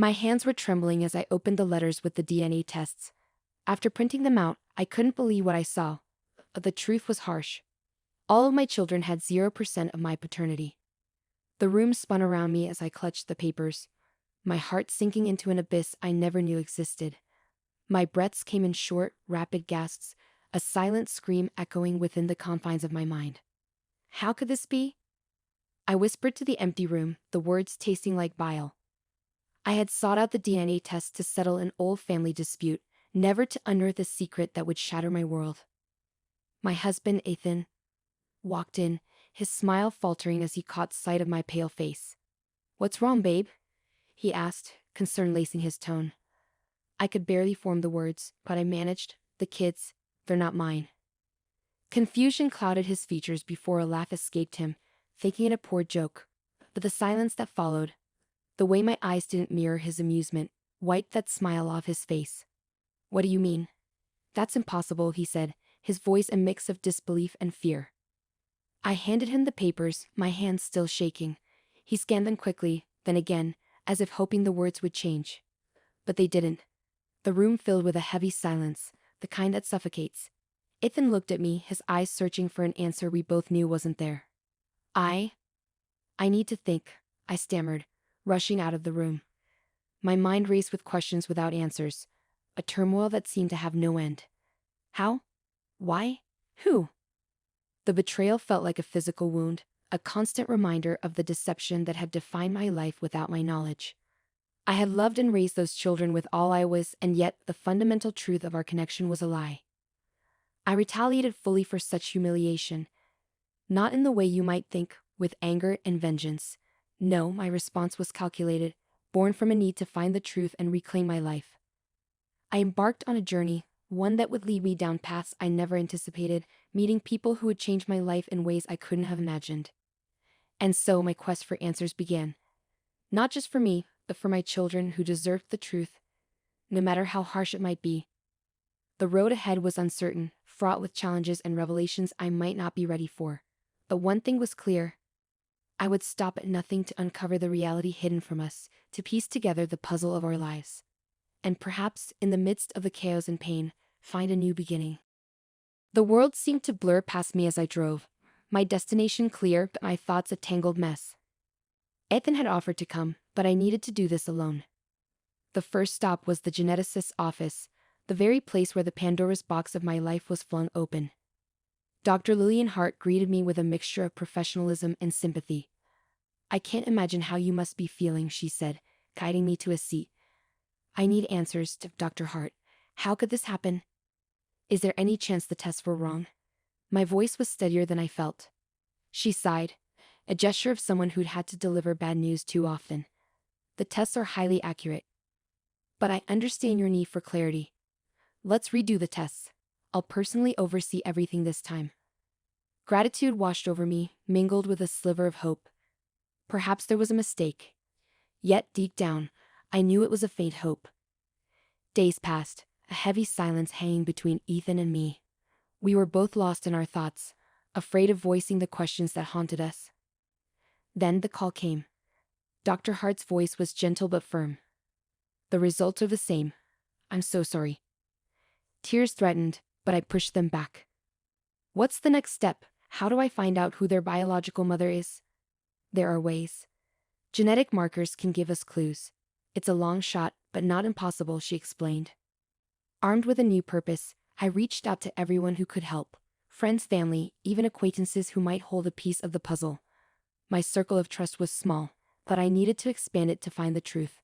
My hands were trembling as I opened the letters with the DNA tests. After printing them out, I couldn't believe what I saw. The truth was harsh. All of my children had 0% of my paternity. The room spun around me as I clutched the papers, my heart sinking into an abyss I never knew existed. My breaths came in short, rapid gasps, a silent scream echoing within the confines of my mind. How could this be? I whispered to the empty room, the words tasting like bile. I had sought out the DNA test to settle an old family dispute, never to unearth a secret that would shatter my world. My husband, Ethan, walked in, his smile faltering as he caught sight of my pale face. "What's wrong, babe?" he asked, concern lacing his tone. I could barely form the words, but I managed. "The kids, they're not mine." Confusion clouded his features before a laugh escaped him, thinking it a poor joke. But the silence that followed, the way my eyes didn't mirror his amusement, wiped that smile off his face. "What do you mean?" "That's impossible," he said, his voice a mix of disbelief and fear. I handed him the papers, my hands still shaking. He scanned them quickly, then again, as if hoping the words would change. But they didn't. The room filled with a heavy silence, the kind that suffocates. Ethan looked at me, his eyes searching for an answer we both knew wasn't there. I need to think," I stammered, rushing out of the room. My mind raced with questions without answers, a turmoil that seemed to have no end. How? Why? Who? The betrayal felt like a physical wound, a constant reminder of the deception that had defined my life without my knowledge. I had loved and raised those children with all I was, and yet the fundamental truth of our connection was a lie. I retaliated fully for such humiliation. Not in the way you might think, with anger and vengeance. No, my response was calculated, born from a need to find the truth and reclaim my life. I embarked on a journey, one that would lead me down paths I never anticipated, meeting people who would change my life in ways I couldn't have imagined. And so my quest for answers began. Not just for me, but for my children who deserved the truth, no matter how harsh it might be. The road ahead was uncertain, fraught with challenges and revelations I might not be ready for. But one thing was clear. I would stop at nothing to uncover the reality hidden from us, to piece together the puzzle of our lives. And perhaps, in the midst of the chaos and pain, find a new beginning. The world seemed to blur past me as I drove, my destination clear but my thoughts a tangled mess. Ethan had offered to come, but I needed to do this alone. The first stop was the geneticist's office, the very place where the Pandora's box of my life was flung open. Dr. Lillian Hart greeted me with a mixture of professionalism and sympathy. "I can't imagine how you must be feeling," she said, guiding me to a seat. "I need answers, Dr. Hart. How could this happen? Is there any chance the tests were wrong?" My voice was steadier than I felt. She sighed, a gesture of someone who'd had to deliver bad news too often. "The tests are highly accurate. But I understand your need for clarity. Let's redo the tests. I'll personally oversee everything this time." Gratitude washed over me, mingled with a sliver of hope. Perhaps there was a mistake. Yet, deep down, I knew it was a faint hope. Days passed, a heavy silence hanging between Ethan and me. We were both lost in our thoughts, afraid of voicing the questions that haunted us. Then the call came. Dr. Hart's voice was gentle but firm. "The results are the same. I'm so sorry." Tears threatened, but I pushed them back. "What's the next step? How do I find out who their biological mother is?" "There are ways. Genetic markers can give us clues. It's a long shot, but not impossible," she explained. Armed with a new purpose, I reached out to everyone who could help. Friends, family, even acquaintances who might hold a piece of the puzzle. My circle of trust was small, but I needed to expand it to find the truth.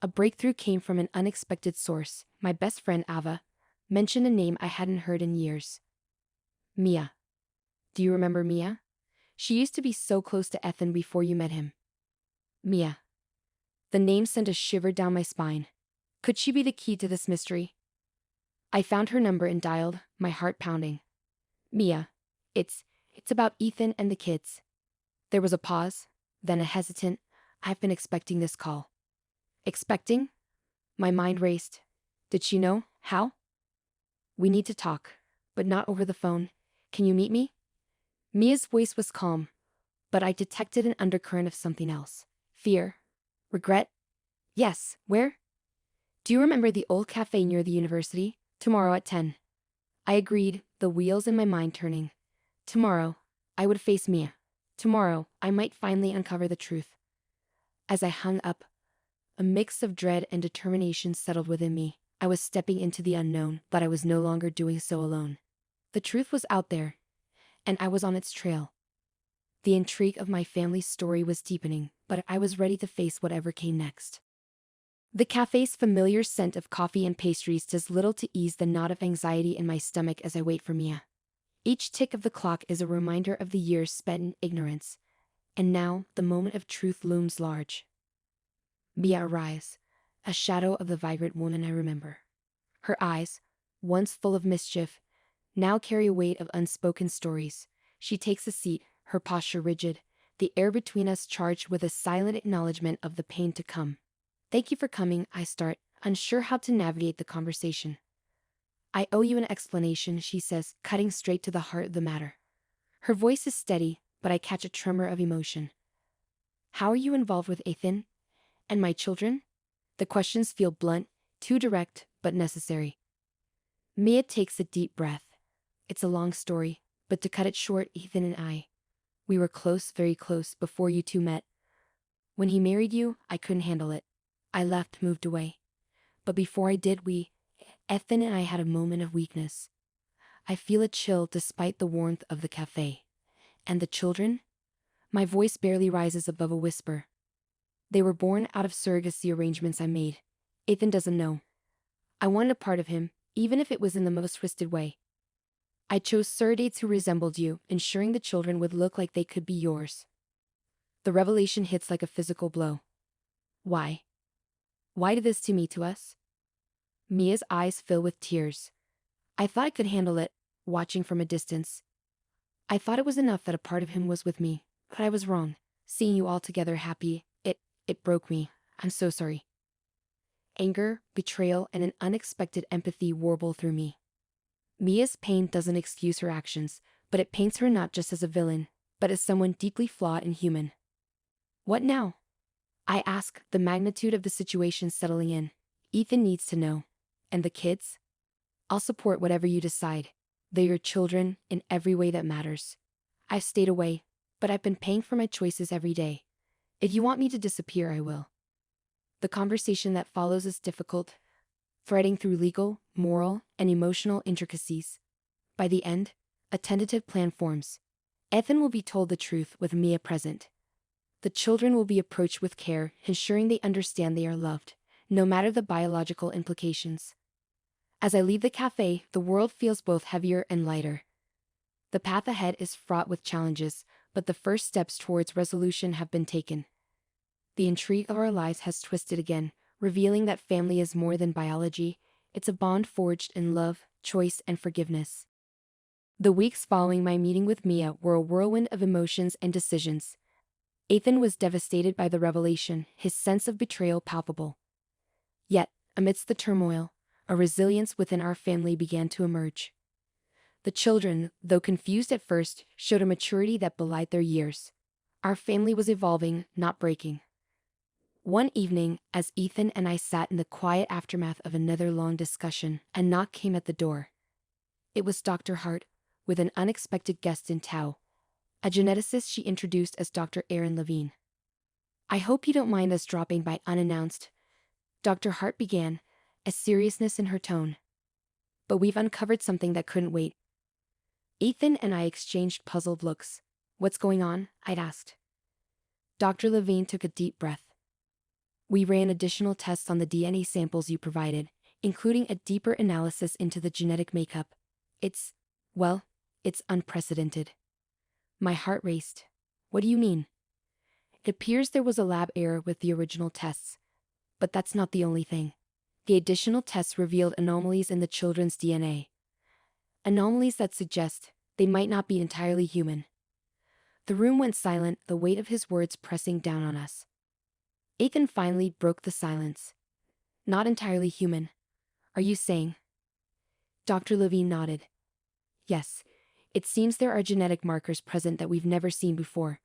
A breakthrough came from an unexpected source. My best friend Ava mentioned a name I hadn't heard in years. Mia. "Do you remember Mia? She used to be so close to Ethan before you met him." Mia. The name sent a shiver down my spine. Could she be the key to this mystery? I found her number and dialed, my heart pounding. "Mia, it's about Ethan and the kids." There was a pause, then a hesitant, "I've been expecting this call." Expecting? My mind raced. Did she know? How? "We need to talk, but not over the phone. Can you meet me?" Mia's voice was calm, but I detected an undercurrent of something else. Fear? Regret? Yes, where? Do you remember the old cafe near the university? Tomorrow at 10. I agreed, the wheels in my mind turning. Tomorrow, I would face Mia. Tomorrow, I might finally uncover the truth. As I hung up, a mix of dread and determination settled within me. I was stepping into the unknown, but I was no longer doing so alone. The truth was out there, and I was on its trail. The intrigue of my family's story was deepening, but I was ready to face whatever came next. The cafe's familiar scent of coffee and pastries does little to ease the knot of anxiety in my stomach as I wait for Mia. Each tick of the clock is a reminder of the years spent in ignorance, and now the moment of truth looms large. Mia arrives, a shadow of the vibrant woman I remember. Her eyes, once full of mischief, now carry a weight of unspoken stories. She takes a seat, her posture rigid, the air between us charged with a silent acknowledgement of the pain to come. Thank you for coming, I start, unsure how to navigate the conversation. I owe you an explanation, she says, cutting straight to the heart of the matter. Her voice is steady, but I catch a tremor of emotion. How are you involved with Ethan? And my children? The questions feel blunt, too direct, but necessary. Mia takes a deep breath. It's a long story, but to cut it short, Ethan and we were close, very close, before you two met. When he married you, I couldn't handle it. I left, moved away. But before I did, Ethan and I had a moment of weakness. I feel a chill despite the warmth of the cafe. And the children? My voice barely rises above a whisper. They were born out of surrogacy arrangements I made. Ethan doesn't know. I wanted a part of him, even if it was in the most twisted way. I chose surrogates who resembled you, ensuring the children would look like they could be yours. The revelation hits like a physical blow. Why? Why did this to us? Mia's eyes fill with tears. I thought I could handle it, watching from a distance. I thought it was enough that a part of him was with me, but I was wrong. Seeing you all together happy, it broke me. I'm so sorry. Anger, betrayal, and an unexpected empathy warble through me. Mia's pain doesn't excuse her actions, but it paints her not just as a villain, but as someone deeply flawed and human. What now? I ask, the magnitude of the situation settling in. Ethan needs to know. And the kids? I'll support whatever you decide. They're your children in every way that matters. I've stayed away, but I've been paying for my choices every day. If you want me to disappear, I will. The conversation that follows is difficult, threading through legal, moral, and emotional intricacies. By the end, a tentative plan forms. Ethan will be told the truth with Mia present. The children will be approached with care, ensuring they understand they are loved, no matter the biological implications. As I leave the cafe, the world feels both heavier and lighter. The path ahead is fraught with challenges, but the first steps towards resolution have been taken. The intrigue of our lives has twisted again, revealing that family is more than biology. It's a bond forged in love, choice, and forgiveness. The weeks following my meeting with Mia were a whirlwind of emotions and decisions. Ethan was devastated by the revelation, his sense of betrayal palpable. Yet, amidst the turmoil, a resilience within our family began to emerge. The children, though confused at first, showed a maturity that belied their years. Our family was evolving, not breaking. One evening, as Ethan and I sat in the quiet aftermath of another long discussion, a knock came at the door. It was Dr. Hart, with an unexpected guest in tow, a geneticist she introduced as Dr. Erin Levine. I hope you don't mind us dropping by unannounced, Dr. Hart began, a seriousness in her tone. But we've uncovered something that couldn't wait. Ethan and I exchanged puzzled looks. What's going on? I'd asked. Dr. Levine took a deep breath. We ran additional tests on the DNA samples you provided, including a deeper analysis into the genetic makeup. It's unprecedented. My heart raced. What do you mean? It appears there was a lab error with the original tests. But that's not the only thing. The additional tests revealed anomalies in the children's DNA. Anomalies that suggest they might not be entirely human. The room went silent, the weight of his words pressing down on us. Ethan finally broke the silence. Not entirely human. Are you saying? Dr. Levine nodded. Yes, it seems there are genetic markers present that we've never seen before.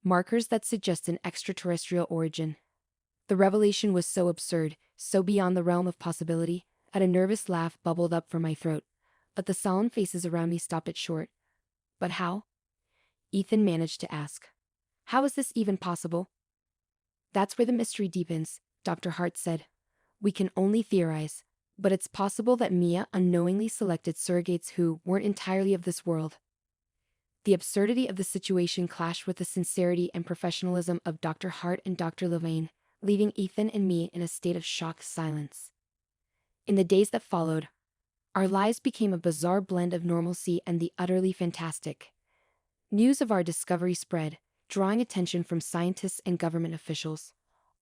Markers that suggest an extraterrestrial origin. The revelation was so absurd, so beyond the realm of possibility, that a nervous laugh bubbled up from my throat. But the solemn faces around me stopped it short. But how? Ethan managed to ask. How is this even possible? That's where the mystery deepens, Dr. Hart said. We can only theorize, but it's possible that Mia unknowingly selected surrogates who weren't entirely of this world. The absurdity of the situation clashed with the sincerity and professionalism of Dr. Hart and Dr. Levine, leaving Ethan and me in a state of shocked silence. In the days that followed, our lives became a bizarre blend of normalcy and the utterly fantastic. News of our discovery spread, drawing attention from scientists and government officials,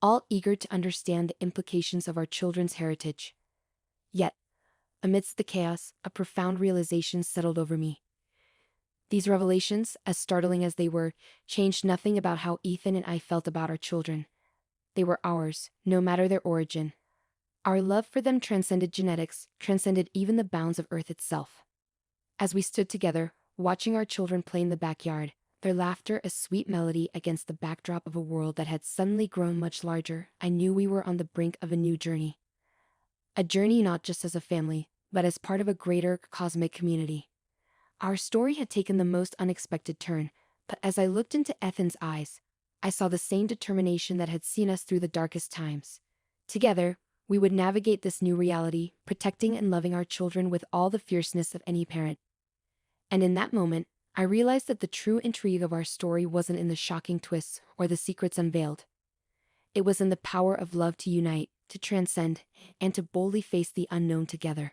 all eager to understand the implications of our children's heritage. Yet, amidst the chaos, a profound realization settled over me. These revelations, as startling as they were, changed nothing about how Ethan and I felt about our children. They were ours, no matter their origin. Our love for them transcended genetics, transcended even the bounds of Earth itself. As we stood together, watching our children play in the backyard, their laughter a sweet melody against the backdrop of a world that had suddenly grown much larger, I knew we were on the brink of a new journey. A journey not just as a family, but as part of a greater cosmic community. Our story had taken the most unexpected turn, but as I looked into Ethan's eyes, I saw the same determination that had seen us through the darkest times. Together, we would navigate this new reality, protecting and loving our children with all the fierceness of any parent. And in that moment, I realized that the true intrigue of our story wasn't in the shocking twists or the secrets unveiled. It was in the power of love to unite, to transcend, and to boldly face the unknown together.